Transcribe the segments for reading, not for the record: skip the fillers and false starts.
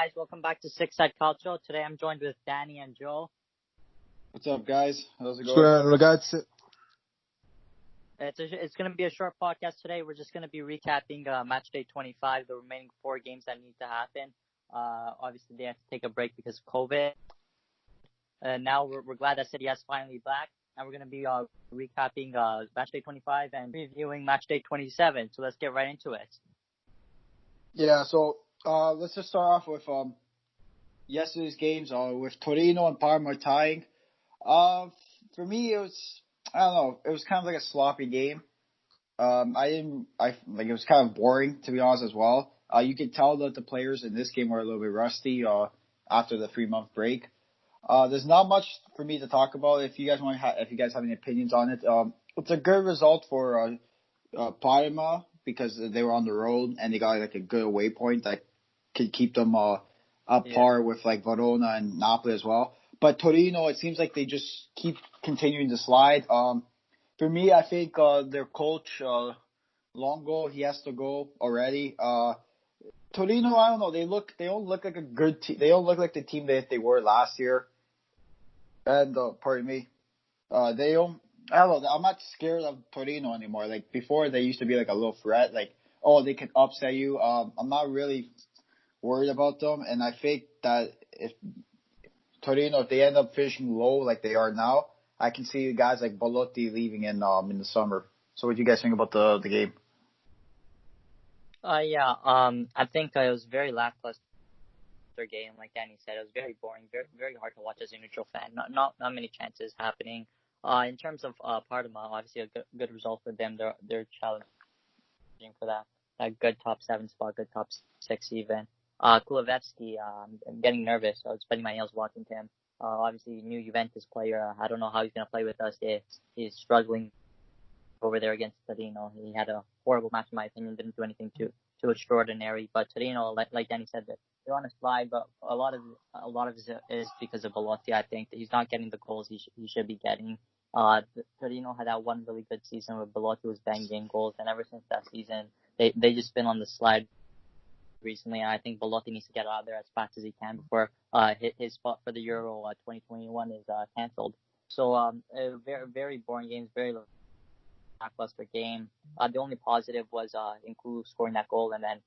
guys? Welcome back to Six Side Calcio. Today I'm joined with Danny and Joe. What's up, guys? How's it going? Ragazzi. It's going to be a short podcast today. We're just going to be recapping MatchDay 25, the remaining 4 games that need to happen. Obviously, they have to take a break because of COVID. Now we're glad that City has finally back, and we're going to be recapping MatchDay 25 and reviewing MatchDay 27. So let's get right into it. Yeah, so let's just start off with yesterday's games with Torino and Parma tying. For me, it was kind of like a sloppy game. It was kind of boring, to be honest, as well. You could tell that the players in this game were a little bit rusty after the 3-month break. There's not much for me to talk about. If you guys have any opinions on it, it's a good result for Parma because they were on the road and they got like a good away point that could keep them up par with like Verona and Napoli as well. But Torino, it seems like they just keep continuing to slide. For me, I think their coach Longo, he has to go already. Torino, I don't know. They don't look like a good team. They don't look like the team that they were last year. And pardon me, they don't. I don't know. I'm not scared of Torino anymore. Like before, they used to be like a little threat. Like, oh, they can upset you. I'm not really worried about them. And I think that if Torino, if they end up finishing low like they are now, I can see guys like Belotti leaving in the summer. So what do you guys think about the game? I think it was very lackluster game. Like Danny said, it was very boring, very very hard to watch as a neutral fan. Not many chances happening. In terms of Parma, obviously a good result for them. They're challenging for that good top 7 spot, good top 6 even. Kulevetsky, I'm getting nervous. I was biting my nails watching him. Obviously, new Juventus player. I don't know how he's going to play with us. He's struggling over there against Torino. He had a horrible match, in my opinion. Didn't do anything too extraordinary. But Torino, like Danny said, they're on a slide. But a lot of it is because of Belotti. I think that he's not getting the goals he should be getting. Torino had that one really good season where Belotti was banging goals, and ever since that season, they just been on the slide recently. And I think Belotti needs to get out of there as fast as he can before his spot for the Euro 2021 is cancelled. So a very very boring game, very lackluster game. The only positive was Nkulu scoring that goal and then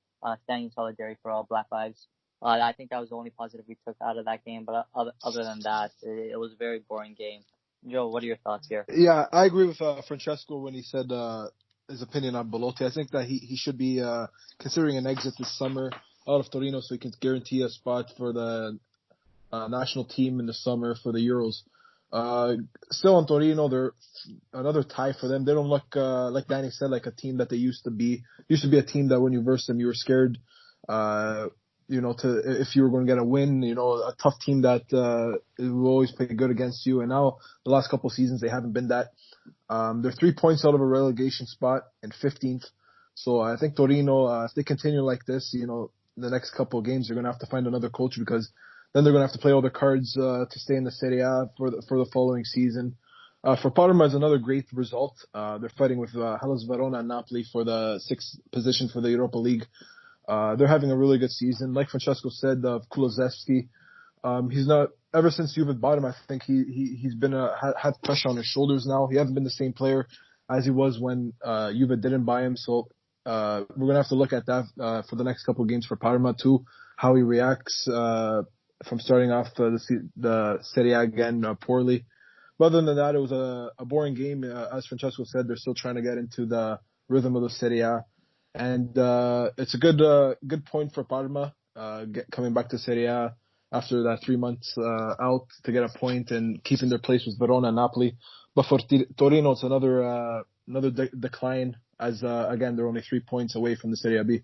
standing in solidarity for all Black Lives. I think that was the only positive we took out of that game. But other than that, it was a very boring game. Joe, what are your thoughts here? Yeah, I agree with Francesco when he said his opinion on Belotti. I think that he should be considering an exit this summer out of Torino so he can guarantee a spot for the national team in the summer for the Euros. Still on Torino, they're another tie for them. They don't look like Danny said, like a team that they used to be. Used to be a team that when you versed them, you were scared. If you were going to get a win, a tough team that will always play good against you. And now the last couple of seasons they haven't been that. They're 3 points out of a relegation spot and 15th. So I think Torino, if they continue like this, the next couple of games they're going to have to find another coach because then they're going to have to play all their cards to stay in the Serie A for the following season. For Parma, is another great result. They're fighting with Hellas Verona and Napoli for the 6th position for the Europa League. They're having a really good season. Like Francesco said, Kulevetsky, he's not, ever since Juve bought him, I think he's been had pressure on his shoulders now. He hasn't been the same player as he was when Juve didn't buy him. So we're going to have to look at that for the next couple of games for Parma too, how he reacts from starting off the Serie A again poorly. But other than that, it was a boring game. As Francesco said, they're still trying to get into the rhythm of the Serie A. And it's a good point for Parma coming back to Serie A after that 3 months out to get a point and keeping their place with Verona and Napoli. But for Torino, it's another decline as again they're only 3 points away from the Serie B.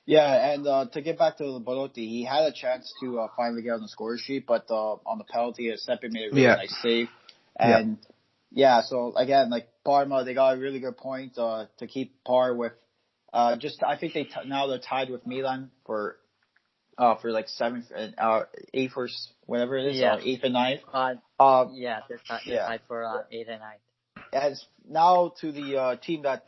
Yeah, and to get back to Belotti, he had a chance to finally get on the score sheet, but on the penalty, Seppi made a really nice save. And so again, like Parma, they got a really good point to keep par with. I think now they're tied with Milan for like 7th and 8th or whatever it is, 8th and 9th. They're tied for 8th and 9th. As now to the team that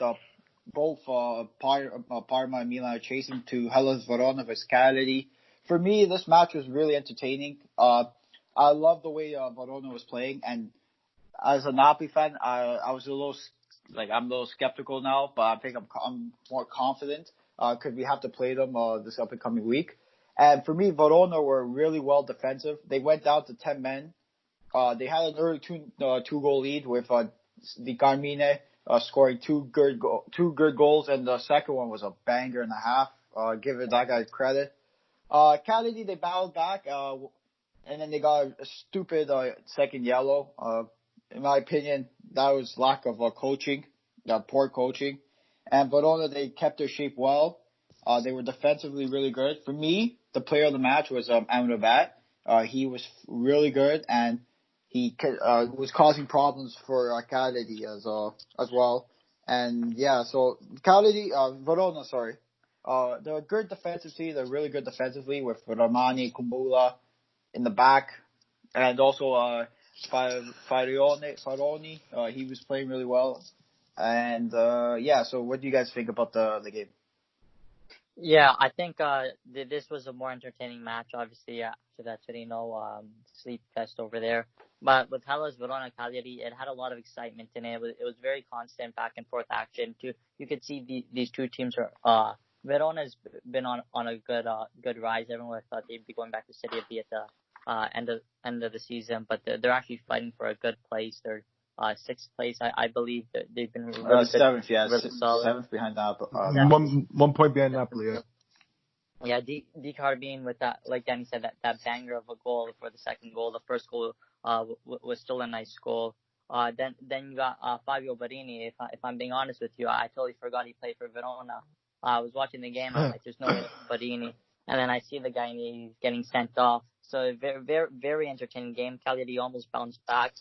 both Parma and Milan are chasing, to Hellas Verona for Scalari for me, this match was really entertaining. I love the way Verona was playing, and as a Napoli fan, I was I'm a little skeptical now, but I think I'm more confident because we have to play them this upcoming week. And for me, Verona were really well defensive. They went down to 10 men. They had an early two-goal lead with Di Carmine scoring two good goals, and the second one was a banger and a half. Give that guy credit. Cagliari, they battled back, and then they got a stupid second yellow. In my opinion, that was lack of coaching, poor coaching. And Verona, they kept their shape well. They were defensively really good. For me, the player of the match was Amrabat. He was really good, and he was causing problems for Cagliari as well. And yeah, so Verona, sorry. They're a good defensive team. They're really good defensively with Romani, Kumbula in the back, and also Faroni. He was playing really well. And yeah, so what do you guys think about the game? Yeah, I think this was a more entertaining match, obviously, after that Torino sleep fest over there. But with Hellas Verona Cagliari, it had a lot of excitement in it. It was very constant back and forth action. You could see these two teams are. Verona's been on a good rise. Everyone thought they'd be going back to Serie B at the end of the season, but they're actually fighting for a good place. They're sixth place, I believe. That they've been really good, seventh, yeah, really solid. Seventh behind Napoli. 1 point behind Napoli. Yeah. Yeah, Di Carbine with that, like Danny said, that banger of a goal for the second goal. The first goal was still a nice goal. Then you got Fabio Barini. If I'm being honest with you, I totally forgot he played for Verona. I was watching the game. I'm like, there's no Barini, and then I see the guy and he's getting sent off. So very, very, very entertaining game. Cagliari almost bounced back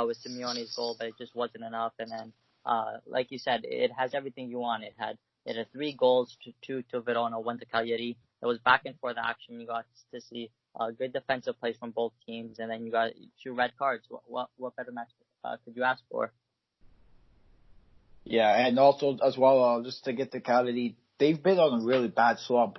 with Simeone's goal, but it just wasn't enough. And then, like you said, it has everything you want. It had 3 goals, two to Verona, 1 to Cagliari. It was back and forth action. You got to see good defensive plays from both teams, and then you got 2 red cards. What better match could you ask for? Yeah, and also as well, just to get to Cagliari, they've been on a really bad slump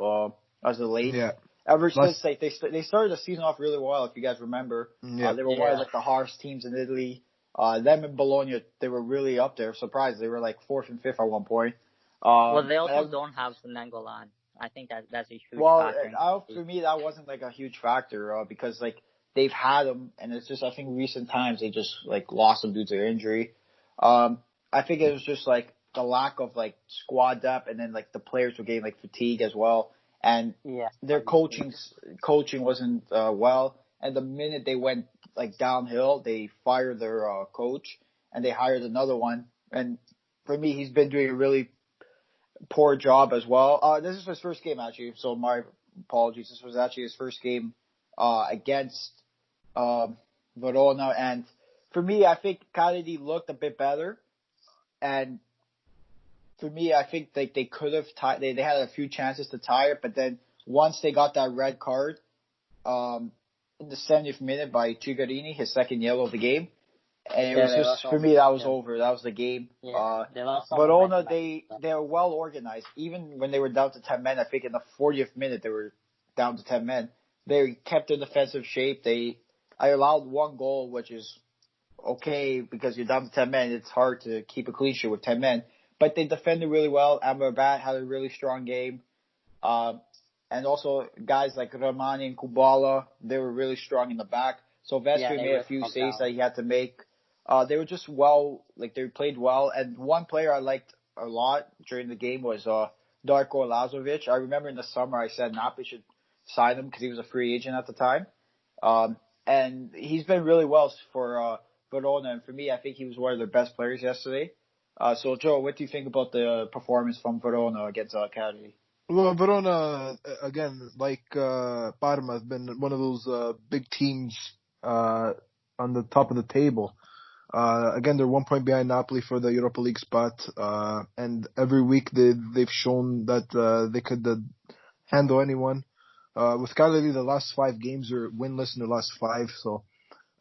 as of late. Yeah. Ever since they started the season off really well, if you guys remember. Yeah. They were one of the hardest teams in Italy. Them and Bologna, they were really up there. Surprised they were like 4th and 5th at one point. Well, they also don't have Nangolan. I think that's a huge factor. For me, that wasn't like a huge factor because like they've had him, and it's just I think recent times they just like lost him due to injury. I think it was just like the lack of like squad depth, and then like the players were getting like fatigue as well, and their coaching wasn't well. And the minute they went like downhill, they fired their coach and they hired another one. And for me, he's been doing a really poor job as well. This is his first game actually, so my apologies. This was actually his first game against Verona, and for me, I think Cagliari looked a bit better. And for me, I think they could have tied. They had a few chances to tie it, but then once they got that red card in the 70th minute by Cigarini, his second yellow of the game, and it was just for me that was over. That was the game. Verona, they were well organized. Even when they were down to 10 men, I think in the 40th minute they were down to 10 men. They kept their defensive shape. I allowed 1 goal, which is okay because you're down to 10 men. It's hard to keep a clean sheet with 10 men. But they defended really well. Amrabat had a really strong game. And also guys like Romani and Kubala, they were really strong in the back. So Vespi made a few saves that he had to make. They were just they played well. And one player I liked a lot during the game was Darko Lazovic. I remember in the summer I said Napoli should sign him because he was a free agent at the time. And he's been really well for Verona. And for me, I think he was one of their best players yesterday. So, Joe, what do you think about the performance from Verona against Cagliari? Well, Verona, again, like Parma, has been one of those big teams on the top of the table. Again, they're 1 point behind Napoli for the Europa League spot. And every week they've shown that they could handle anyone. With Cagliari, the last 5 games are winless in the last 5. So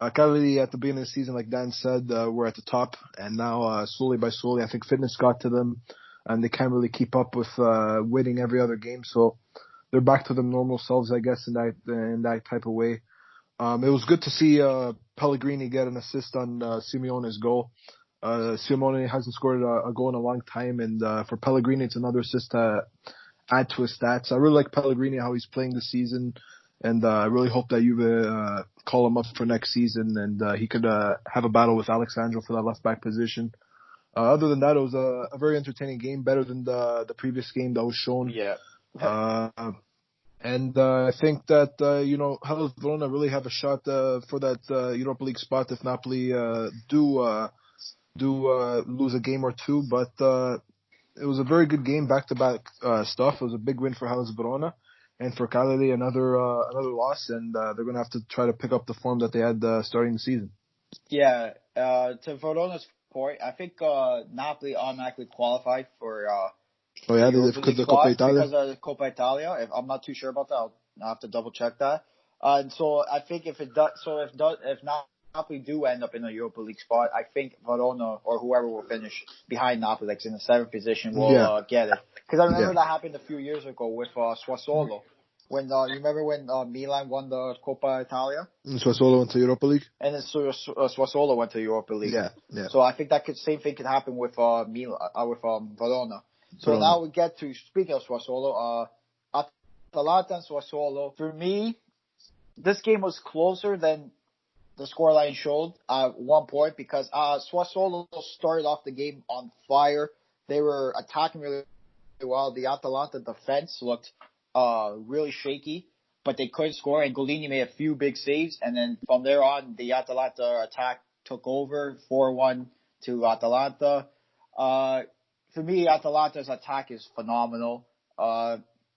Cagliari at the beginning of the season, like Dan said, were at the top. And now slowly by slowly, I think fitness got to them. And they can't really keep up with winning every other game. So they're back to their normal selves, I guess, in that type of way. It was good to see Pellegrini get an assist on Simeone's goal. Simeone hasn't scored a goal in a long time, and for Pellegrini, it's another assist to add to his stats. I really like Pellegrini, how he's playing this season, and I really hope that Juve call him up for next season, and he could have a battle with Alexandro for that left back position. Other than that, it was a very entertaining game, better than the previous game that was shown. Yeah. And I think that, Hellas Verona really have a shot for that Europa League spot if Napoli do lose a game or two. But it was a very good game, back-to-back stuff. It was a big win for Hellas Verona. And for Cagliari, another loss. And they're going to have to try to pick up the form that they had starting the season. Yeah. To Verona's point, I think Napoli automatically qualified for Oh yeah, because the Coppa Italia. Because of the Coppa Italia. I'm not too sure about that. I'll have to double check that. And so I think if Napoli do end up in a Europa League spot, I think Verona or whoever will finish behind Napoli, like in the 7th position, will get it. Because I remember that happened a few years ago with Sassuolo. When you remember when Milan won the Coppa Italia? Sassuolo went to Europa League. And then Sassuolo went to Europa League. Yeah. So I think same thing could happen with Verona. So now we get to, speaking of Sassuolo, Atalanta and Sassuolo. For me, this game was closer than the scoreline showed at one point because Sassuolo started off the game on fire. They were attacking really well. The Atalanta defense looked really shaky, but they couldn't score, and Golini made a few big saves, and then from there on, the Atalanta attack took over 4-1 to Atalanta. For me, Atalanta's attack is phenomenal.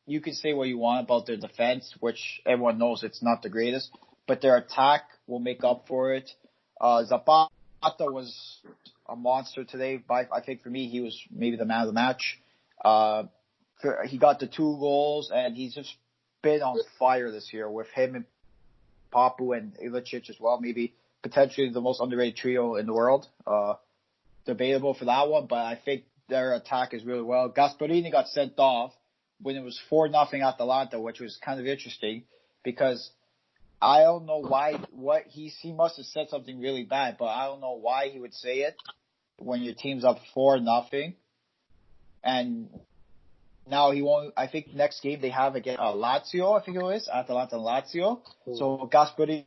You can say what you want about their defense, which everyone knows it's not the greatest, but their attack will make up for it. Zapata was a monster today. I think for me, he was maybe the man of the match. He got the 2 goals, and he's just been on fire this year with him and Papu and Ilicic as well. Maybe potentially the most underrated trio in the world. Debatable for that one, but I think their attack is really well. Gasperini got sent off when it was 4-0 Atalanta, which was kind of interesting because I don't know why he must have said something really bad, but I don't know why he would say it when your team's up 4-0. And now he won't. I think next game they have against Lazio. I think it was Atalanta and Lazio. So Gasperini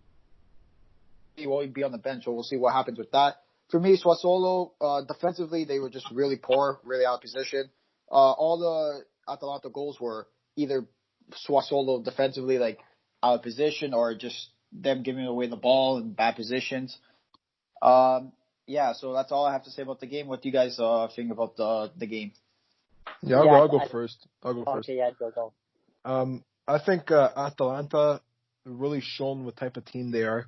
won't be on the bench. So we'll see what happens with that. For me, Sassuolo, defensively, they were just really poor, really out of position. All the Atalanta goals were either Sassuolo defensively, like out of position, or just them giving away the ball in bad positions. So that's all I have to say about the game. What do you guys think about the game? Yeah, I'll go first. Okay, yeah, go. I think Atalanta really shown what type of team they are.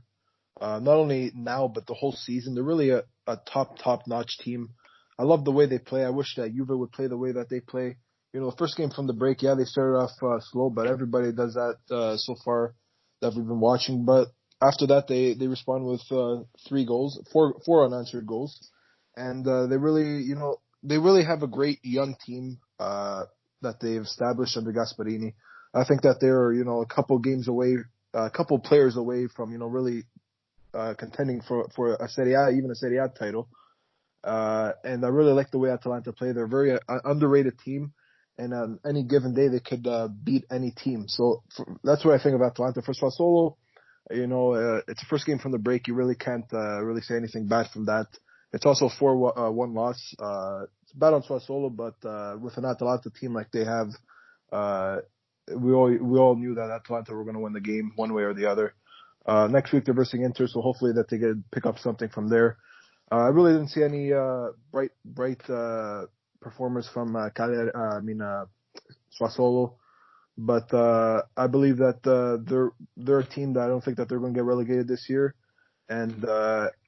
Not only now, but the whole season. They're really a top-notch team. I love the way they play. I wish that Juve would play the way that they play. The first game from the break, they started off slow, but everybody does that so far that we've been watching. But after that, they respond with 3 goals, four unanswered goals. And they really have a great young team that they've established under Gasperini. I think that they're, a couple games away, a couple players away from, really contending for a Serie A, even a Serie A title. And I really like the way Atalanta play. They're a very underrated team, and on any given day they could beat any team. So that's what I think of Atalanta. For Sassuolo, it's the first game from the break. You really can't really say anything bad from that. It's also 4-1 loss. It's bad on Sassuolo, but with an Atalanta team like they have, we all knew that Atalanta were going to win the game one way or the other. Next week they're versus Inter, so hopefully that they can pick up something from there. I really didn't see any bright performers from Sassuolo, but I believe that they're a team that I don't think that they're going to get relegated this year, and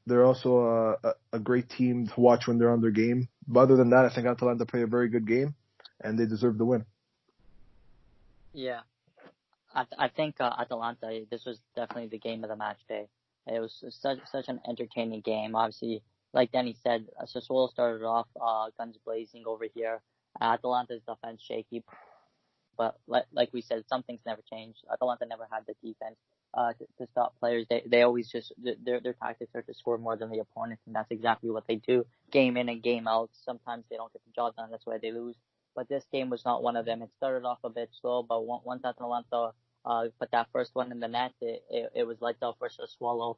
they're also a great team to watch when they're on their game. But other than that, I think Atalanta played a very good game, and they deserve the win. Yeah. I think Atalanta, this was definitely the game of the match day. It was such an entertaining game. Obviously, like Danny said, Sassuolo started off guns blazing over here. Atalanta's defense shaky, But like we said, some things never change. Atalanta never had the defense to stop players. They always just their tactics are to score more than the opponent, and that's exactly what they do, game in and game out. Sometimes they don't get the job done. That's why they lose. But this game was not one of them. It started off a bit slow, but once Atalanta put that first one in the net, it was lights out for Sassuolo.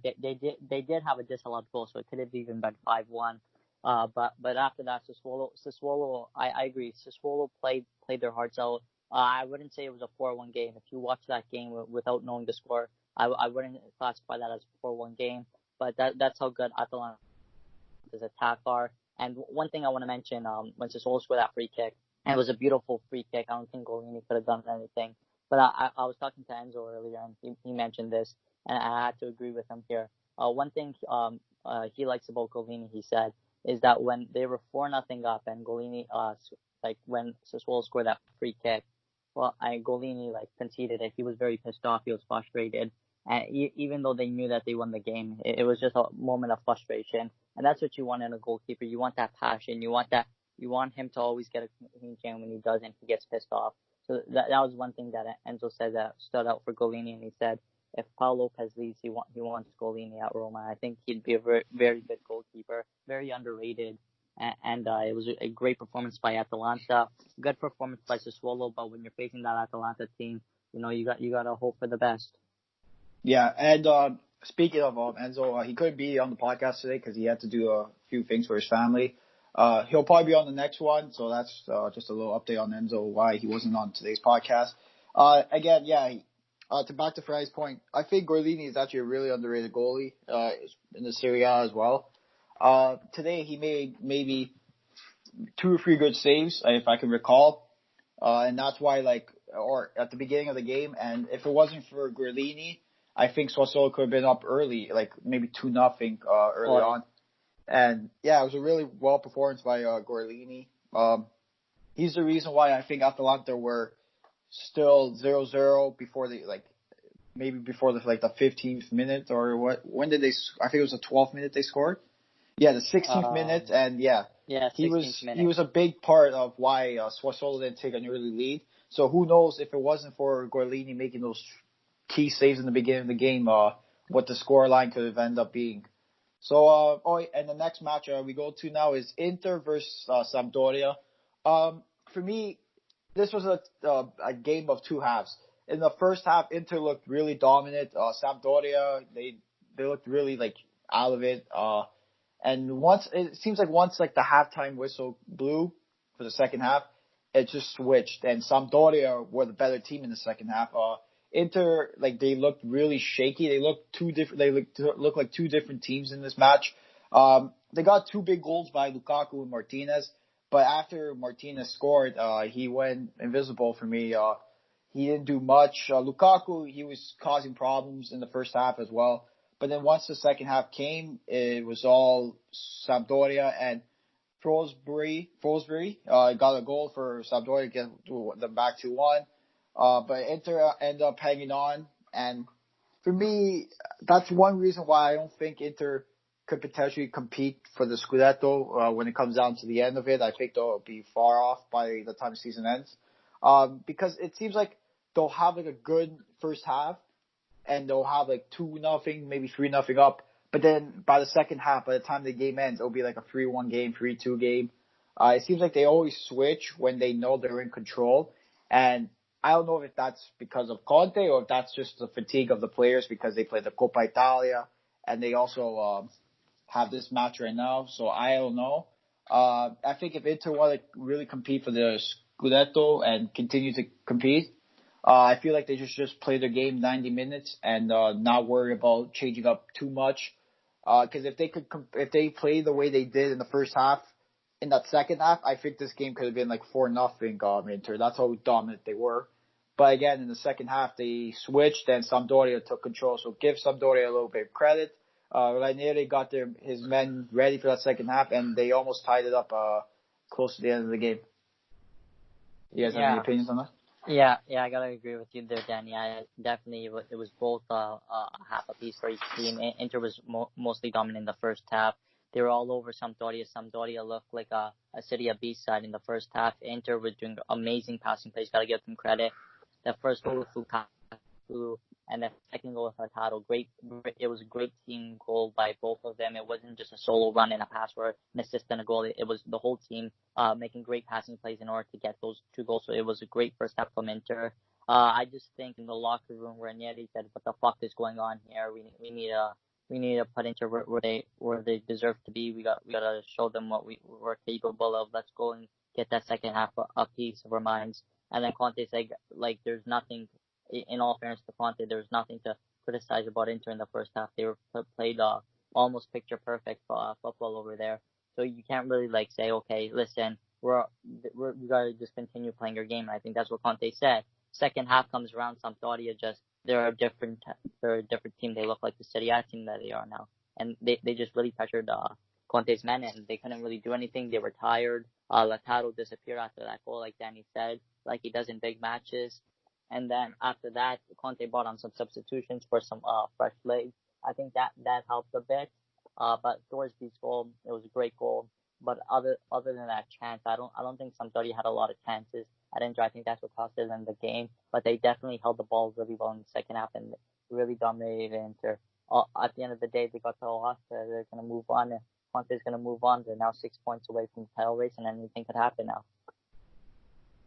They did have a disallowed goal, so it could have even been 5-1. But after that, Sassuolo, I agree. Sassuolo played their hearts out. I wouldn't say it was a 4-1 game. If you watch that game without knowing the score, I wouldn't classify that as a 4-1 game. But that's how good Atalanta's attack are. And one thing I want to mention, when Sassuolo scored that free kick, and it was a beautiful free kick. I don't think Golini could have done anything. But I was talking to Enzo earlier, and he mentioned this, and I had to agree with him here. One thing he likes about Golini, he said, is that when they were 4-0 up and Golini, like when Sassuolo scored that free kick, Golini conceded it. He was very pissed off. He was frustrated. And even though they knew that they won the game, it was just a moment of frustration. And that's what you want in a goalkeeper. You want that passion. You want him to always get a clean sheet when he does and he gets pissed off. So that was one thing that Enzo said that stood out for Golini, and he said if Paul Lopez leaves, he wants Golini at Roma. I think he'd be a very, very good goalkeeper, very underrated, and it was a great performance by Atalanta, good performance by Sassuolo. But when you're facing that Atalanta team, you got to hope for the best. Yeah, and speaking of Enzo, he couldn't be on the podcast today because he had to do a few things for his family. He'll probably be on the next one, so that's just a little update on Enzo, why he wasn't on today's podcast. Again, back to Freddy's point, I think Gorlini is actually a really underrated goalie in the Serie A as well. Today he made maybe 2 or 3 good saves, if I can recall, and that's why or at the beginning of the game, and if it wasn't for Gorlini, I think Sassuolo could have been up early, maybe 2-0 early on. And yeah, it was a really well performance by Gorlini. He's the reason why I think Atalanta were still 0-0 before maybe before the 15th minute or what? When did they? I think it was the 12th minute they scored. Yeah, the 16th minute, and he was a big part of why Sassuolo didn't take an early lead. So who knows if it wasn't for Gorlini making those key saves in the beginning of the game, what the score line could have ended up being. So, and the next match we go to now is Inter versus Sampdoria. For me, this was a game of 2 halves. In the first half, Inter looked really dominant. Sampdoria, they looked really out of it. And once the halftime whistle blew for the second half, it just switched, and Sampdoria were the better team in the second half. Inter, they looked really shaky. They looked too different. They looked like 2 different teams in this match. They got 2 big goals by Lukaku and Martinez, but after Martinez scored, he went invisible for me. He didn't do much. Lukaku, he was causing problems in the first half as well. But then once the second half came, it was all Sampdoria, and Forsberg got a goal for Sampdoria to get them back 2-1. But Inter ended up hanging on, and for me, that's one reason why I don't think Inter could potentially compete for the Scudetto when it comes down to the end of it. I think they'll be far off by the time the season ends, because it seems like they'll have a good first half, and they'll have 2-0, maybe 3-0 up. But then by the second half, by the time the game ends, it'll be a 3-1 game, 3-2 game. It seems like they always switch when they know they're in control, and I don't know if that's because of Conte or if that's just the fatigue of the players because they play the Coppa Italia and they also have this match right now. So I don't know. I think if Inter want to really compete for the Scudetto and continue to compete, I feel like they just play their game 90 minutes and not worry about changing up too much. Because if they play the way they did in the first half, in that second half, I think this game could have been 4-0 Inter. That's how dominant they were. But again, in the second half, they switched and Sampdoria took control. So give Sampdoria a little bit of credit. Ranieri got his men ready for that second half, and they almost tied it up close to the end of the game. You guys have any opinions on that? Yeah, I gotta agree with you there, Dan. Yeah, definitely, it was both half a piece for each team. Inter was mostly dominant in the first half. They were all over Sampdoria. Sampdoria looked like a Serie B side in the first half. Inter was doing amazing passing plays. Got to give them credit. The first goal with Lukaku and the second goal with Lautaro. It was a great team goal by both of them. It wasn't just a solo run and a pass or an assist and a goal. It was the whole team making great passing plays in order to get those 2 goals. So it was a great first half from Inter. I just think in the locker room, Ranieri said, "What the fuck is going on here? We need to put Inter where they deserve to be. We gotta show them what we're capable of. Let's go and get that second half a piece of our minds." And then Conte said, like, there's nothing. In all fairness to Conte, there was nothing to criticize about Inter in the first half. They were played almost picture perfect football over there. So you can't really like say, okay, listen, we gotta just continue playing our game. And I think that's what Conte said. Second half comes around, Sampdoria they're a different team. They look like the Serie A team that they are now, and they just really pressured Conte's men, and they couldn't really do anything. They were tired. Lautaro disappeared after that goal, like Danny said, like he does in big matches. And then after that, Conte brought on some substitutions for some fresh legs. I think that helped a bit. But Thorsby's goal, it was a great goal. But other than that chance, I don't think Sampdoria had a lot of chances. I think that's what cost them the game. But they definitely held the ball really well in the second half and really dominated Inter. At the end of the day, they got to Austria. They're going to move on. Conte's going to move on. They're now 6 points away from the title race, and anything could happen now.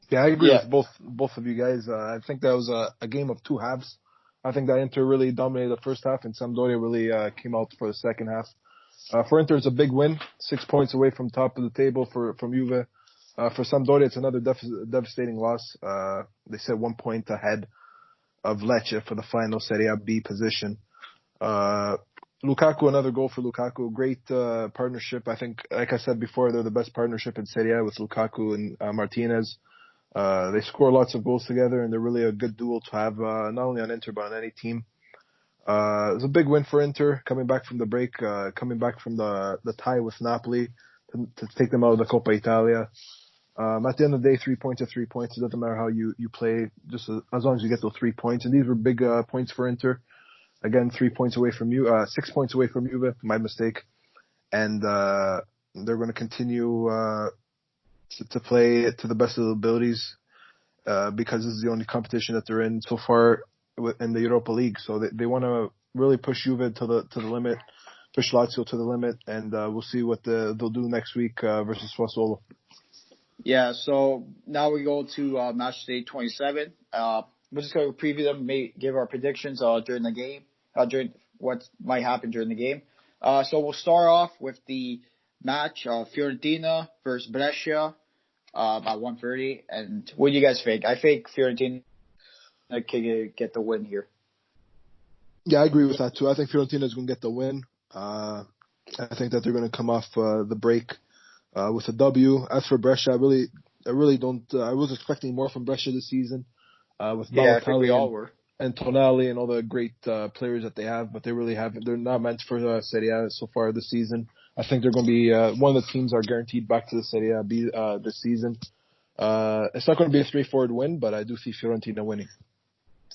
Yeah, I agree with both of you guys. I think that was a game of 2 halves. I think that Inter really dominated the first half, and Sampdoria really came out for the second half. For Inter, it's a big win, 6 points away from top of the table from Juve. For Sampdoria, it's another devastating loss. They said 1 point ahead of Lecce for the final Serie B position. Lukaku, another goal for Lukaku. Great partnership. I think, like I said before, they're the best partnership in Serie A with Lukaku and Martinez. They score lots of goals together, and they're really a good duo to have, not only on Inter, but on any team. It was a big win for Inter, coming back from the break, coming back from the tie with Napoli to take them out of the Coppa Italia. At the end of the day, 3 points are 3 points. It doesn't matter how you play, just as long as you get those 3 points. And these were big points for Inter. Again, 3 points away from 6 points away from Juve, my mistake. And they're going to continue to play to the best of their abilities because this is the only competition that they're in so far in the Europa League. So they want to really push Juve to the limit, push Lazio to the limit, and we'll see what they'll do next week versus Sassuolo. Yeah, so now we go to MatchDay 27. We're just going to preview them, give our predictions during the game, during what might happen during the game. So we'll start off with the match, Fiorentina versus Brescia at 1:30. And what do you guys think? I think Fiorentina can get the win here. Yeah, I agree with that too. I think Fiorentina is going to get the win. I think that they're going to come off the break with a W. As for Brescia, I really don't. I was expecting more from Brescia this season with I think we all were. And Tonali and all the great players that they have, but they really haven't. They're not meant for Serie A so far this season. I think they're going to be one of the teams are guaranteed back to the Serie A B this season. It's not going to be a straightforward win, but I do see Fiorentina winning.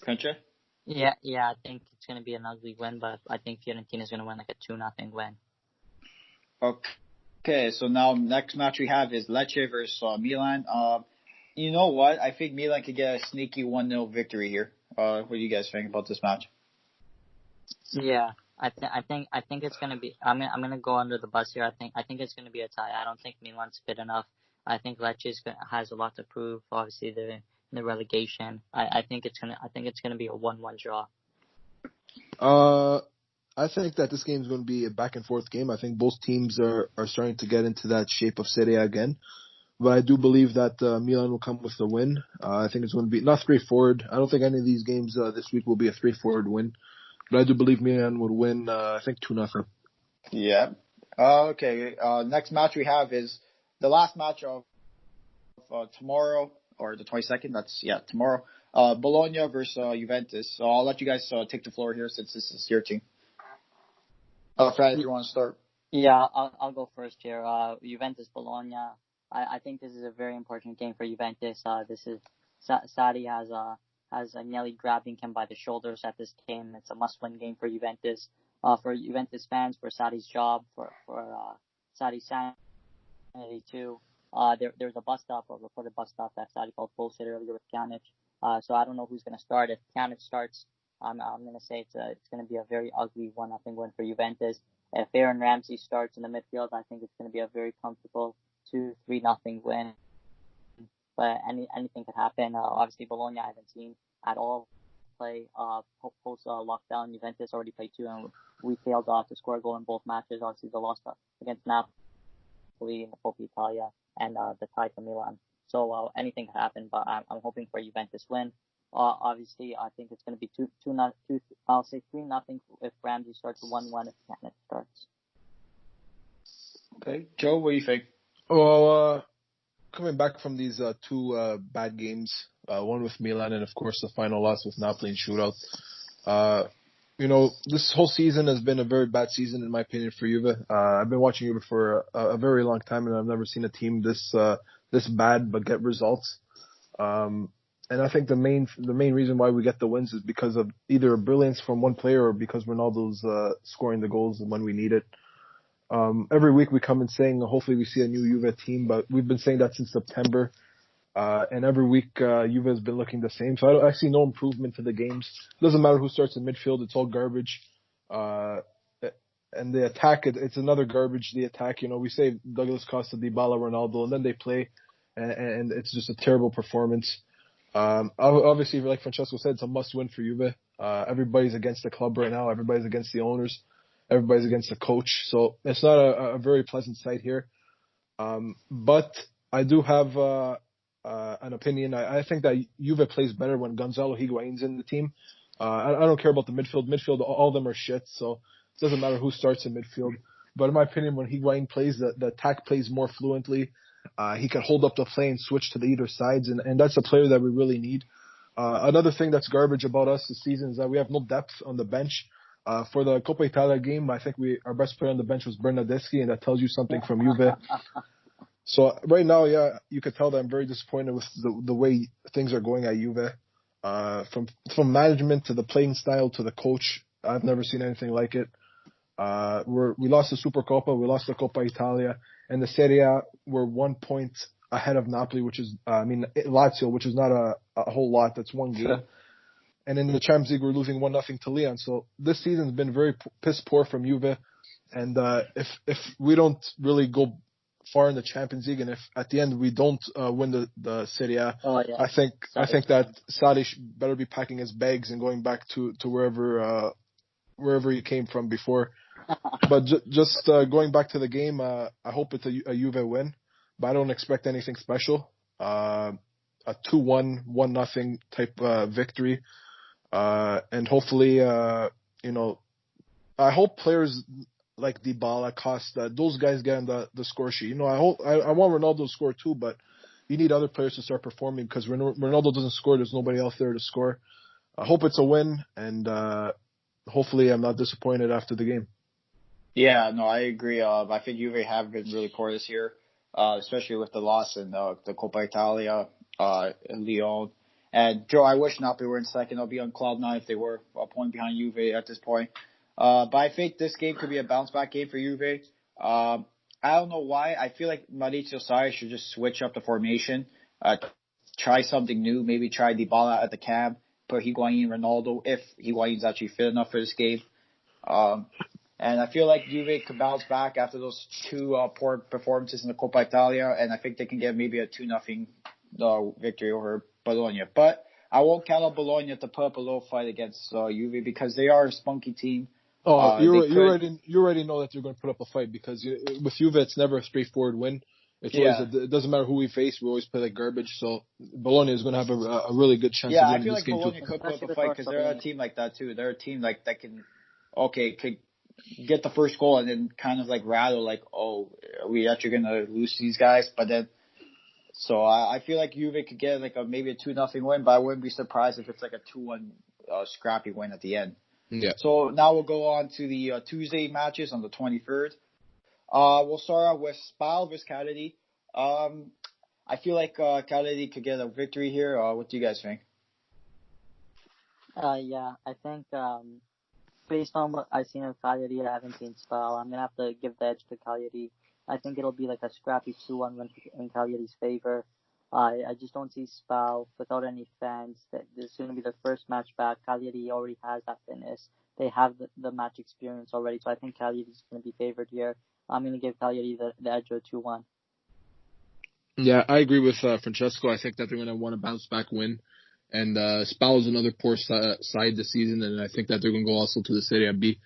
Concha? Yeah, I think it's going to be an ugly win, but I think Fiorentina is going to win like a 2-0 win. Okay, so now next match we have is Lecce versus Milan. You know what? I think Milan could get a sneaky 1-0 victory here. What do you guys think about this match? Yeah, I think it's gonna be. I'm gonna go under the bus here. I think it's gonna be a tie. I don't think Milan's fit enough. I think Lecce has a lot to prove. Obviously, they're in the relegation. I think it's gonna be a 1-1 draw. I think that this game is going to be a back and forth game. I think both teams are starting to get into that shape of Serie A again. But I do believe that Milan will come with the win. I think it's going to be not straightforward. I don't think any of these games this week will be a straightforward win. But I do believe Milan would win, I think 2-0. Yeah. Okay. Next match we have is the last match of tomorrow, or the 22nd. Tomorrow. Bologna versus Juventus. So I'll let you guys take the floor here since this is your team. Fred, if you want to start. Yeah, I'll go first here. Juventus Bologna. I think this is a very important game for Juventus. This is Sarri has Agnelli grabbing him by the shoulders at this game. It's a must-win game for Juventus. for Juventus fans, for Sadi's job, for Sadi's sanity too. There's a bus stop, a reported bus stop that Sadi called bullshit earlier with Pjanic. So I don't know who's going to start. If Pjanic starts, I'm going to say it's going to be a very ugly 1-0 win for Juventus. If Aaron Ramsey starts in the midfield, I think it's going to be a very comfortable 2-3-0 win. But anything could happen. Obviously, Bologna I haven't seen at all play post lockdown. Juventus already played 2, and we failed to score a goal in both matches. Obviously, the loss against Napoli in the Coppa Italia and the tie to Milan. So anything could happen, but I'm hoping for a Juventus win. Obviously, I think it's going to be 2-2. I'll say 3-0 if Ramsey starts, 1-1 if Pjanic starts. Okay, Joe, what do you think? Well, coming back from these 2 bad games, one with Milan and of course the final loss with Napoli in shootout. This whole season has been a very bad season in my opinion for Juve. I've been watching Juve for a very long time, and I've never seen a team this bad but get results. And I think the main reason why we get the wins is because of either brilliance from one player or because Ronaldo's scoring the goals when we need it. Every week we come in saying hopefully we see a new Juve team, but we've been saying that since September. And every week Juve has been looking the same. So I see no improvement to the games. It doesn't matter who starts in midfield; it's all garbage. And the attack, it's another garbage. The attack, we say Douglas Costa, Dybala, Ronaldo, and then they play, and it's just a terrible performance. Obviously, like Francesco said, it's a must-win for Juve. Everybody's against the club right now. Everybody's against the owners. Everybody's against the coach. So it's not a very pleasant sight here. But I do have an opinion. I think that Juve plays better when Gonzalo Higuain's in the team. I don't care about the midfield. Midfield, all of them are shit. So it doesn't matter who starts in midfield. But in my opinion, when Higuain plays, the attack plays more fluently. He can hold up the play and switch to the either sides, and that's a player that we really need. Another thing that's garbage about us this season is that we have no depth on the bench. For the Coppa Italia game, I think our best player on the bench was Bernardeschi, and that tells you something from Juve. So right now, yeah, you could tell that I'm very disappointed with the way things are going at Juve. From management to the playing style to the coach, I've never seen anything like it. We lost the Supercoppa, we lost the Coppa Italia, and the Serie A, we're 1 point ahead of Napoli, Lazio, which is not a whole lot. That's one game. And in the Champions League, we're losing 1-0 to Lyon. So this season's been very piss poor from Juve. And if we don't really go far in the Champions League, and if at the end we don't win the Serie A, I think that Sadi better be packing his bags and going back to wherever he came from before. But just going back to the game, I hope it's a Juve win, but I don't expect anything special. A 2-1, 1-0 type victory. And hopefully, I hope players like Dybala, Costa, those guys get on the score sheet. I want Ronaldo to score too, but you need other players to start performing because Ronaldo doesn't score. There's nobody else there to score. I hope it's a win, and hopefully I'm not disappointed after the game. Yeah, no, I agree. I think Juve have been really poor this year, especially with the loss in the Coppa Italia, in Lyon. And Joe, I wish Napoli were in second. I'll be on cloud 9 if they were a point behind Juve at this point. But I think this game could be a bounce back game for Juve. I don't know why. I feel like Maurizio Sarri should just switch up the formation, try something new. Maybe try Dybala at the cam, put Higuain, Ronaldo if Higuain's actually fit enough for this game. And I feel like Juve could bounce back after those 2 poor performances in the Coppa Italia, and I think they can get maybe a 2-0 victory over Bologna. But I won't count on Bologna to put up a little fight against Juve because they are a spunky team. Oh, you already know that they're going to put up a fight because with Juve it's never a straightforward win. It's always it doesn't matter who we face. We always play like garbage. So Bologna is going to have a really good chance of winning this game too. Yeah, I feel like Bologna could put up a fight because they're a team like that too. They're a team like that could get the first goal and then kind of like rattle like, oh, are we actually going to lose these guys? But then, so I feel like Juve could get like maybe a 2-0 win, but I wouldn't be surprised if it's like a 2-1 scrappy win at the end. Yeah. So now we'll go on to the Tuesday matches on the 23rd. We'll start out with Spal vs Cagliari. I feel like Cagliari could get a victory here. What do you guys think? Yeah, I think based on what I've seen of Cagliari, I haven't seen Spal. I'm gonna have to give the edge to Cagliari. I think it'll be like a scrappy 2-1 win in Cagliari's favor. I just don't see Spal without any fans. This is gonna be their first match back. Cagliari already has that fitness. They have the match experience already, so I think Cagliari's gonna be favored here. I'm gonna give Cagliari the edge of 2-1. Yeah, I agree with Francesco. I think that they're going to want to bounce back win. And Spal is another poor side this season, and I think that they're going to go also to the Serie B.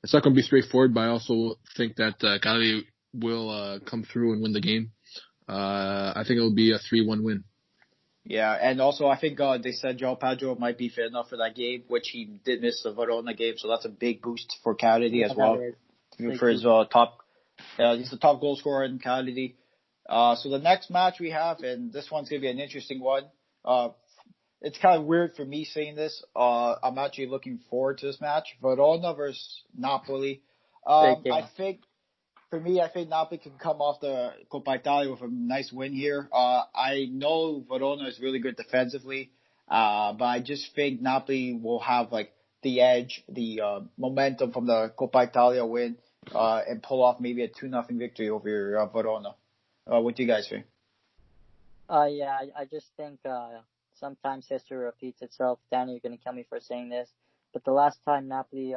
It's not going to be straightforward, but I also think that Cagliari will come through and win the game. I think it'll be a 3-1 win. Yeah, and also I think they said João Pedro might be fit enough for that game, which he did miss the Verona game, so that's a big boost for Cagliari as well. For his he's the top goal scorer in Cagliari. So the next match we have, and this one's going to be an interesting one. It's kind of weird for me saying this. I'm actually looking forward to this match. Verona versus Napoli. I think Napoli can come off the Coppa Italia with a nice win here. I know Verona is really good defensively, but I just think Napoli will have like the edge, the momentum from the Coppa Italia win, and pull off maybe a 2-0 victory over Verona. What do you guys think? Yeah, I just think sometimes history repeats itself. Danny, you're going to kill me for saying this, but the last time Napoli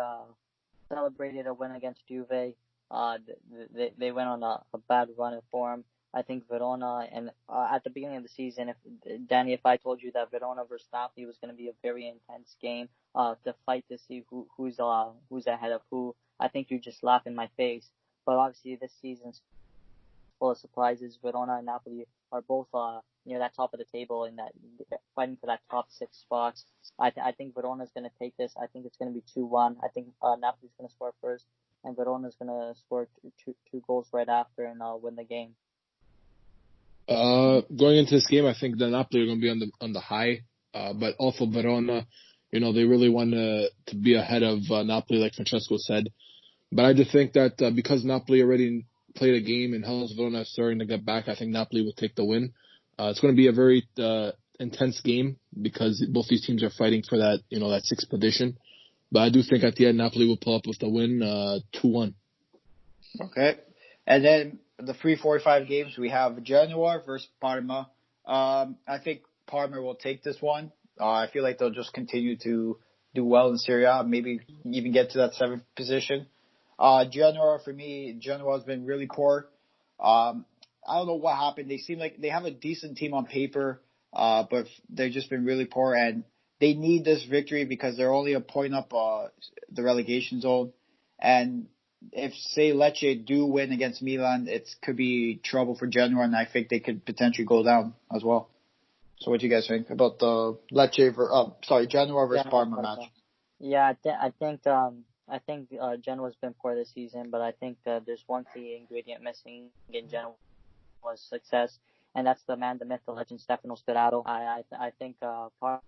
celebrated a win against Juve, they went on a bad run of form. I think Verona, and at the beginning of the season, if I told you that Verona versus Napoli was going to be a very intense game to fight to see who's ahead of who, I think you just laugh in my face. But obviously this season's full of surprises. Verona and Napoli are both near that top of the table in that fighting for that top 6 spots. I think Verona's going to take this. I think it's going to be 2-1. I think Napoli's going to score first, and Verona's going to score two goals right after and win the game. Going into this game, I think the Napoli are going to be on the high, but also Verona, they really want to be ahead of Napoli, like Francesco said. But I just think that because Napoli already played a game and Hellas Verona is starting to get back, I think Napoli will take the win. It's going to be a very intense game because both these teams are fighting for that, that 6th position. But I do think at the end Napoli will pull up with the win, 2-1. Okay. And then the 3:45 games, we have Genoa versus Parma. I think Parma will take this one. I feel like they'll just continue to do well in Serie A, maybe even get to that 7th position. Genoa, for me, Genoa has been really poor. I don't know what happened. They seem like they have a decent team on paper, but they've just been really poor, and they need this victory because they're only a point up the relegation zone. And if, say, Lecce do win against Milan, it could be trouble for Genoa, and I think they could potentially go down as well. So what do you guys think about the Genoa versus Parma match? Yeah, I think Genoa's been poor this season, but I think there's one key ingredient missing in Genoa's success, and that's the man, the myth, the legend, Stefano Speraro. I think Parma,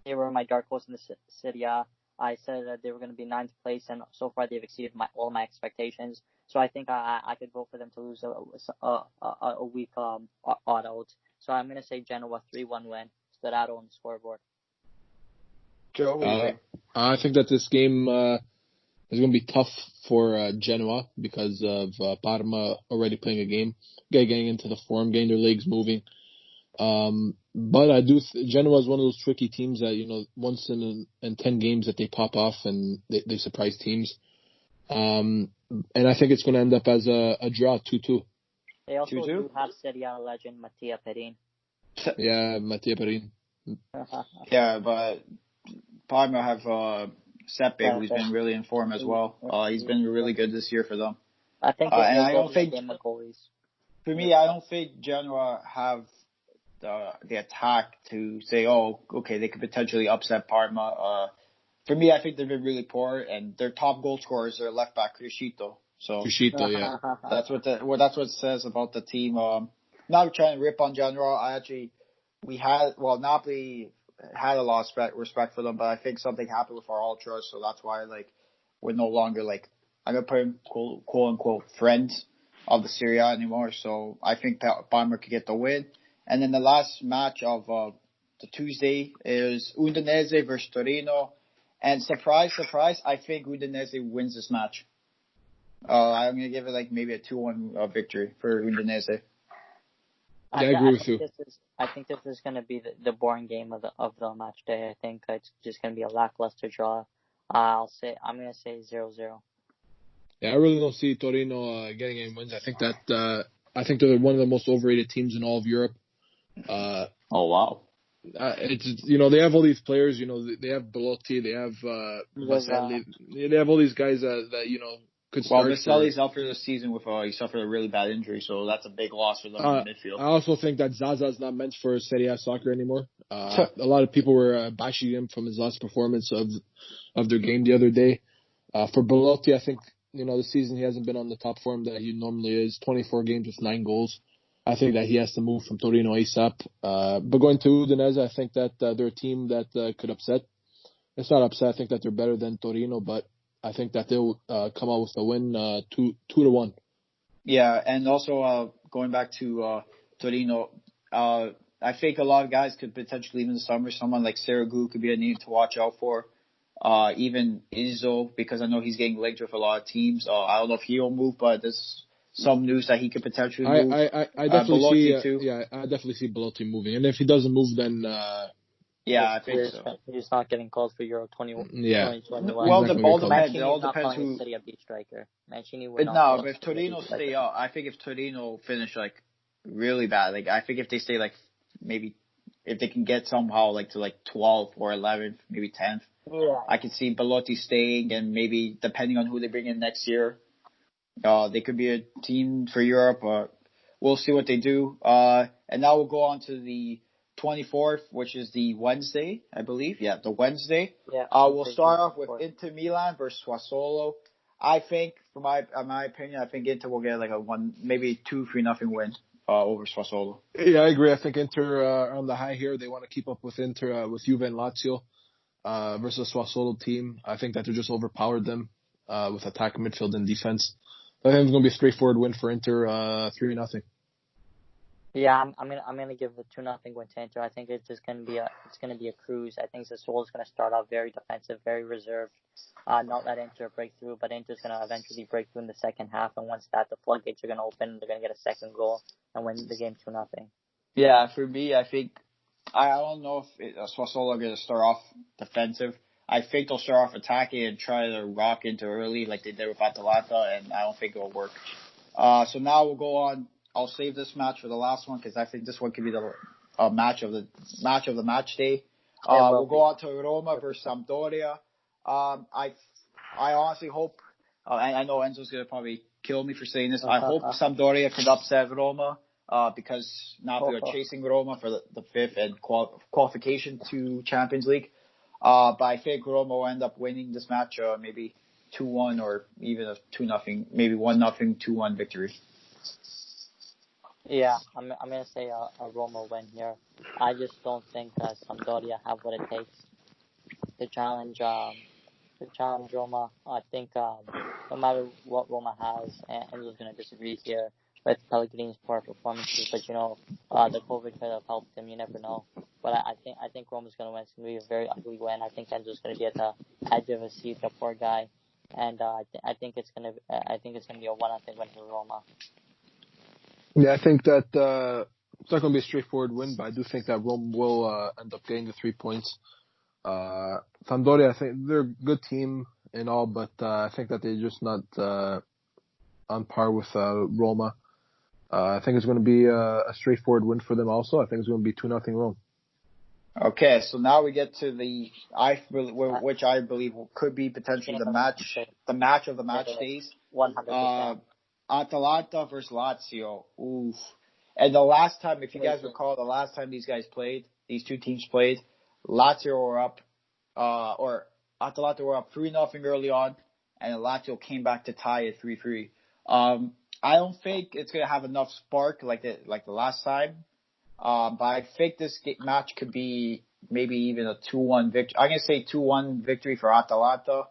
they were my dark horse in the Serie A. I said that they were going to be 9th place, and so far they've exceeded all my expectations. So I think I could vote for them to lose a week odd out. So I'm going to say Genoa 3-1 win. Speraro on the scoreboard. Joe, what do you think? I think that this game is going to be tough for Genoa because of Parma already playing a game, getting into the form, getting their legs moving. But I do Genoa is one of those tricky teams that once in 10 games that they pop off and they surprise teams. And I think it's going to end up as a draw, 2-2. They also 2-2? Do have Serie A legend Mattia Perin. Yeah, Mattia Perin. Yeah, but Parma have Sepe, who's been really in form as well. He's been really good this year for them. I think and I don't think for me, I don't think Genoa have the attack to say, oh, okay, they could potentially upset Parma. For me, I think they've been really poor, and their top goal scorers are left back Crescito. So Crescito, yeah, that's what it says about the team. Not trying to rip on Genoa. Napoli had a lot of respect for them, but I think something happened with our ultras, so that's why we're no longer I'm gonna put in quote unquote friends of the Serie A anymore. So I think Parma could get the win. And then the last match of the Tuesday is Udinese versus Torino. And surprise, surprise, I think Udinese wins this match. I'm going to give it like maybe a 2-1 victory for Udinese. Yeah, I agree with you. I think this is going to be the boring game of the match day. I think it's just going to be a lackluster draw. I'm going to say 0-0. Yeah, I really don't see Torino getting any wins. I think they're one of the most overrated teams in all of Europe. Oh wow! It's they have all these players. They have Belotti, they have Vaselli, they have all these guys that could start. Well, Vaselli's out for the season with he suffered a really bad injury, so that's a big loss for them in midfield. I also think that Zaza's not meant for Serie A soccer anymore. A lot of people were bashing him from his last performance of their game the other day. For Belotti, I think this season he hasn't been on the top form that he normally is. 24 games with 9 goals. I think that he has to move from Torino ASAP. But going to Udinese, I think that they're a team that could upset. It's not upset. I think that they're better than Torino, but I think that they'll come out with a win 2-1. Yeah, and also going back to Torino, I think a lot of guys could potentially leave in the summer. Someone like Saragu could be a name to watch out for. Even Izzo, because I know he's getting linked with a lot of teams. I don't know if he'll move, but there's some news that he could potentially move. I definitely see too. Yeah, I definitely see Belotti moving, and if he doesn't move, then I think so. He's not getting called for Euro 2021. Yeah. Well, exactly all depends. It all depends who. who. Serie B striker. Mancini would not. No, but if Torino stay up, I think if Torino finish like really bad, like I think if they stay like maybe if they can get somehow like to like 12th or 11th, maybe 10th. Yeah. I can see Belotti staying, and maybe depending on who they bring in next year, they could be a team for Europe. We'll see what they do. And now we'll go on to the 24th, which is the Wednesday, I believe. Yeah, the Wednesday. Yeah. We'll start off with Inter Milan versus Sassuolo. I think, in my opinion, I think Inter will get like a 2-3-0 win over Sassuolo. Yeah, I agree. I think Inter are on the high here. They want to keep up with Inter, with Juve and Lazio. Versus Sassuolo team. I think that they just overpowered them with attack, midfield, and defense. I think it's going to be a straightforward win for Inter, 3-0. Yeah, I'm gonna give the 2-0 win to Inter. I think it's just gonna be a cruise. I think Sassuolo is gonna start off very defensive, very reserved, not let Inter break through. But Inter's gonna eventually break through in the second half, and once the floodgates are gonna open, they're gonna get a second goal and win the game 2-0. Yeah, for me, I think. I don't know if Sassuolo are going to start off defensive. I think they'll start off attacking and try to rock into early like they did with Atalanta, and I don't think it'll work. So now we'll go on. I'll save this match for the last one because I think this one could be the match of the match day. We'll go on to Roma versus Sampdoria. I honestly hope. I know Enzo's going to probably kill me for saying this. I hope Sampdoria can upset Roma. Because now we are chasing Roma for the fifth and qualification to Champions League. But I think Roma will end up winning this match, maybe 2-1 or even a 2-0, maybe 1-0, 2-1 victory. Yeah, I'm gonna say a Roma win here. I just don't think Sampdoria have what it takes to challenge Roma. I think no matter what Roma has, Enzo's gonna disagree here with Pellegrini's poor performances, but the COVID could have helped him. You never know. But I think Roma's gonna win. It's gonna be a very ugly win. I think Enzo's gonna be at the edge of his seat, the poor guy, and I think it's gonna be a 1-0 win for Roma. Yeah, I think that it's not gonna be a straightforward win, but I do think that Rome will end up getting the 3 points. Sampdoria, I think they're a good team and all, but I think that they're just not on par with Roma. I think it's going to be a straightforward win for them also. I think it's going to be 2-0 Rome. Okay, so now we get to which I believe could be potentially the match of the match days. 100%. Atalanta versus Lazio. Oof. And the last time, if you guys recall, these two teams played, Lazio were up, or Atalanta were up 3-0 early on, and Lazio came back to tie at 3-3. I don't think it's going to have enough spark like the last time. But I think this match could be maybe even a 2-1 victory. I'm going to say 2-1 victory for Atalanta.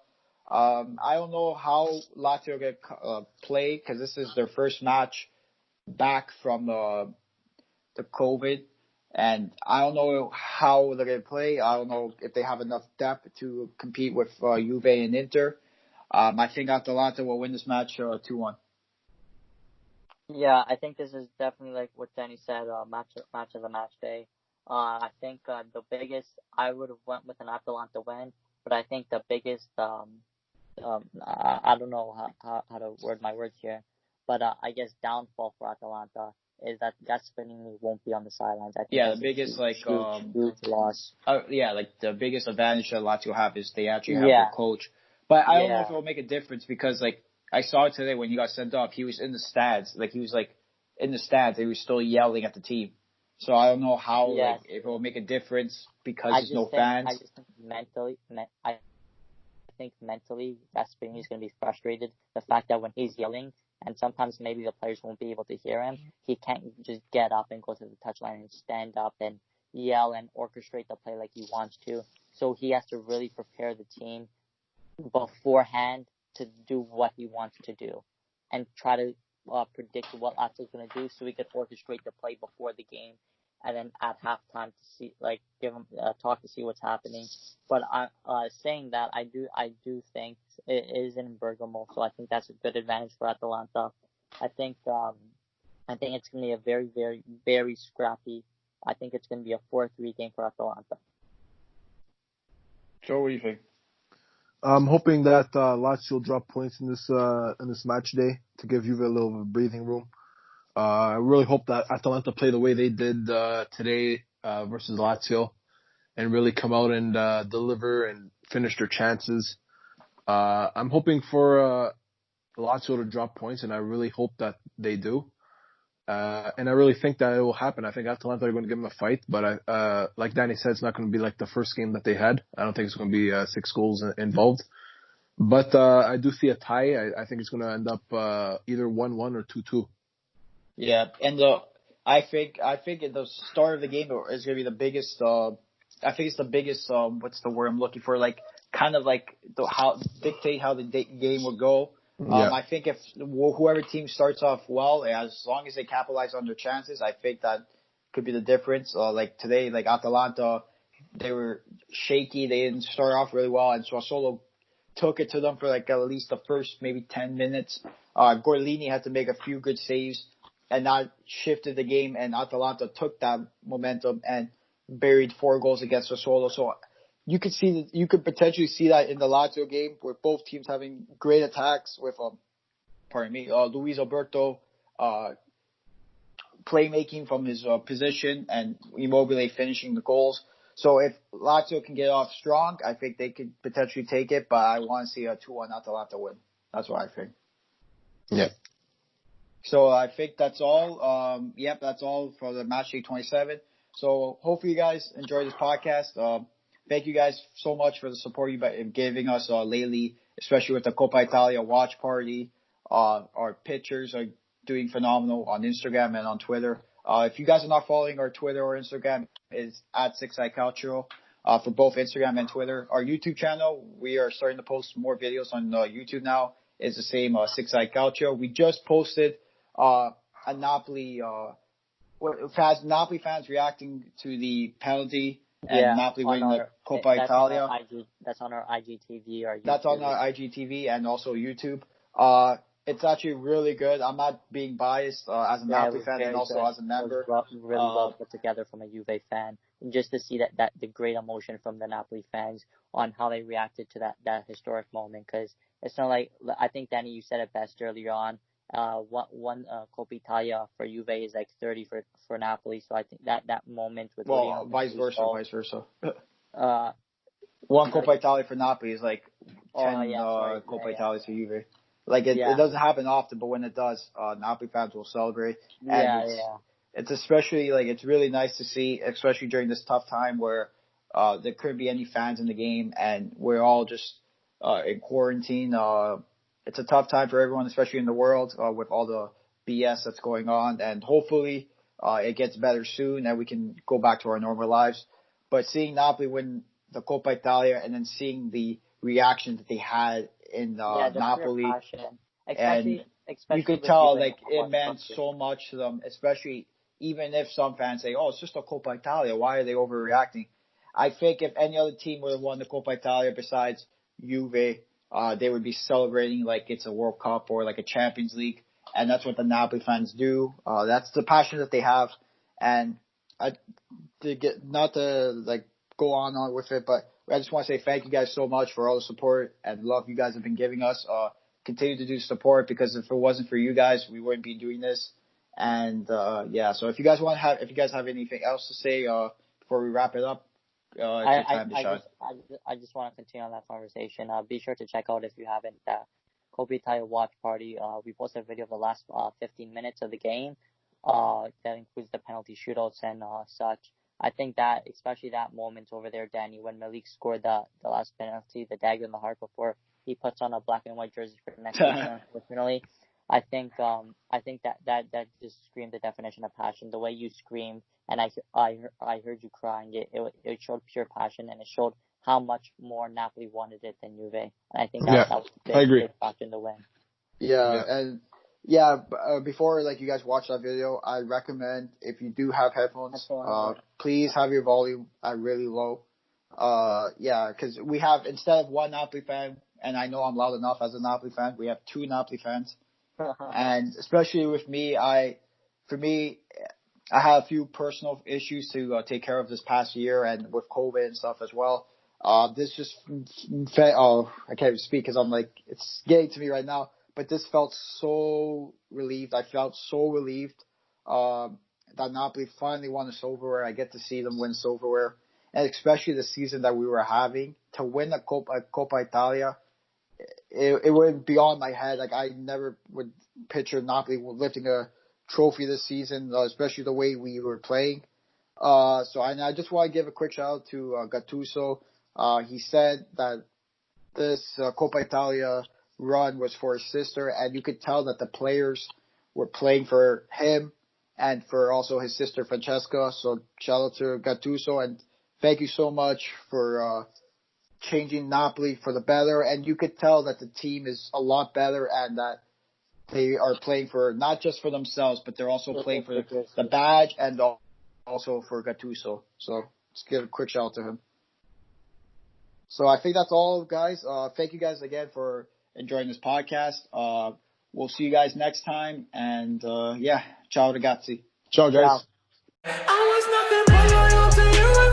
I don't know how Lazio are going to play because this is their first match back from the COVID. And I don't know how they're going to play. I don't know if they have enough depth to compete with Juve and Inter. I think Atalanta will win this match 2-1. Yeah, I think this is definitely like what Danny said. Match of the match day. I think the biggest I would have went with an Atalanta win, but I think the biggest I don't know how to word my words here, but I guess downfall for Atalanta is that Gasperini won't be on the sidelines. I think Yeah, that's the biggest huge loss. like the biggest advantage that Lazio have is they actually have Yeah, their coach. But I don't know if yeah, it will make a difference because like I saw it today when he got sent off, he was in the stands. Like he was like in the stands, he was still yelling at the team. So I don't know how yes. like if it will make a difference because there's no I fans. just think I think mentally Gasperini is going to be frustrated. The fact that when he's yelling, and sometimes maybe the players won't be able to hear him, he can't just get up and go to the touchline and stand up and yell and orchestrate the play like he wants to. So he has to really prepare the team beforehand to do what he wants to do and try to predict what Lazio's going to do so he could orchestrate the play before the game and then at halftime to see, like, give him talk to see what's happening. But saying that, I do think it is in Bergamo, so I think that's a good advantage for Atalanta. I think it's going to be a very, very, very scrappy. I think it's going to be a 4-3 game for Atalanta. Joe, what do you think? I'm hoping that Lazio drop points in this match day to give Juve a little breathing room. I really hope that Atalanta play the way they did today versus Lazio and really come out and deliver and finish their chances. I'm hoping for Lazio to drop points, and I really hope that they do. And I really think that it will happen. I think Atalanta are going to give them a fight, but like Danny said, it's not going to be like the first game that they had. I don't think it's going to be 6 goals involved. But I do see a tie. I think it's going to end up either 1-1 or 2-2. Yeah, and I think at the start of the game is going to be the biggest. I think it's the biggest. What's the word I'm looking for? Like kind of like dictate how the game will go. Yeah. I think if whoever team starts off well, as long as they capitalize on their chances, I think that could be the difference. Like today, like Atalanta, they were shaky. They didn't start off really well, and Sassuolo took it to them for like at least the first maybe 10 minutes. Gorlini had to make a few good saves. And that shifted the game, and Atalanta took that momentum and buried 4 goals against Sassuolo. So you could potentially see that in the Lazio game, where both teams having great attacks with Luis Alberto playmaking from his position and Immobile finishing the goals. So if Lazio can get off strong, I think they could potentially take it. But I want to see a 2-1 Atalanta win. That's what I think. Yeah. So I think that's all. That's all for the Matchday 27. So hopefully you guys enjoy this podcast. Thank you guys so much for the support you've been giving us lately, especially with the Coppa Italia watch party. Our pictures are doing phenomenal on Instagram and on Twitter. If you guys are not following our Twitter or Instagram, it's at 6i Calcio for both Instagram and Twitter. Our YouTube channel, we are starting to post more videos on YouTube now. It's the same 6i Calcio. We just posted a Napoli Napoli fans reacting to the penalty and Napoli winning the Coppa Italia. That's on our IGTV or YouTube. That's on our IGTV and also YouTube. It's actually really good. I'm not being biased as a Napoli fan and also as a member. It was really well put together from a Juve fan. And just to see that the great emotion from the Napoli fans on how they reacted to that historic moment. Because it's not like, I think, Danny, you said it best earlier on. One Coppa Italia for Juve is like 30 for Napoli. So I think that moment with vice versa. One Coppa Italia for Napoli is like 10 Coppa Italias for Juve. Like it doesn't happen often, but when it does, Napoli fans will celebrate. It's especially it's really nice to see, especially during this tough time where there couldn't be any fans in the game and we're all just in quarantine. It's a tough time for everyone, especially in the world, with all the BS that's going on. And hopefully it gets better soon and we can go back to our normal lives. But seeing Napoli win the Coppa Italia and then seeing the reaction that they had in Napoli, especially you could tell it meant so much to them, especially even if some fans say, oh, it's just a Coppa Italia, why are they overreacting? I think if any other team would have won the Coppa Italia besides Juve, they would be celebrating like it's a World Cup or like a Champions League, and that's what the Napoli fans do. That's the passion that they have, and not to like go on with it, but I just want to say thank you guys so much for all the support and love you guys have been giving us. Continue to do support, because if it wasn't for you guys, we wouldn't be doing this. And so if you guys have anything else to say before we wrap it up, it's your time to shine. I just want to continue on that conversation. Be sure to check out, if you haven't, Coppa Italia watch party. We posted a video of the last 15 minutes of the game. That includes the penalty shootouts and such. I think that, especially that moment over there, Danny, when Malik scored the last penalty, the dagger in the heart before he puts on a black and white jersey for the next season, unfortunately. I think that just screamed the definition of passion. The way you screamed, and I heard you crying. It showed pure passion, and it showed how much more Napoli wanted it than Juve. And I think that was the big passion to win. Before you guys watch that video, I recommend, if you do have headphones, please have your volume at really low. Because we have, instead of one Napoli fan, and I know I'm loud enough as a Napoli fan, we have two Napoli fans. And especially with me, I had a few personal issues to take care of this past year, and with COVID and stuff as well. This just I can't even speak because I'm it's getting to me right now. But this felt so relieved. I felt so relieved that Napoli finally won the silverware. I get to see them win silverware, and especially the season that we were having, to win the Coppa Italia. It went beyond my head. I never would picture Napoli lifting a trophy this season, especially the way we were playing. I just want to give a quick shout out to Gattuso. He said that this Coppa Italia run was for his sister, and you could tell that the players were playing for him and for also his sister Francesca. So shout out to Gattuso, and thank you so much for changing Napoli for the better. And you could tell that the team is a lot better, and that they are playing for not just for themselves, but they're also playing for the badge and also for Gattuso. So let's give a quick shout out to him. So I think that's all, guys. Thank you guys again for enjoying this podcast. We'll see you guys next time. And ciao ragazzi. Ciao, guys. I was nothing but loyal to you.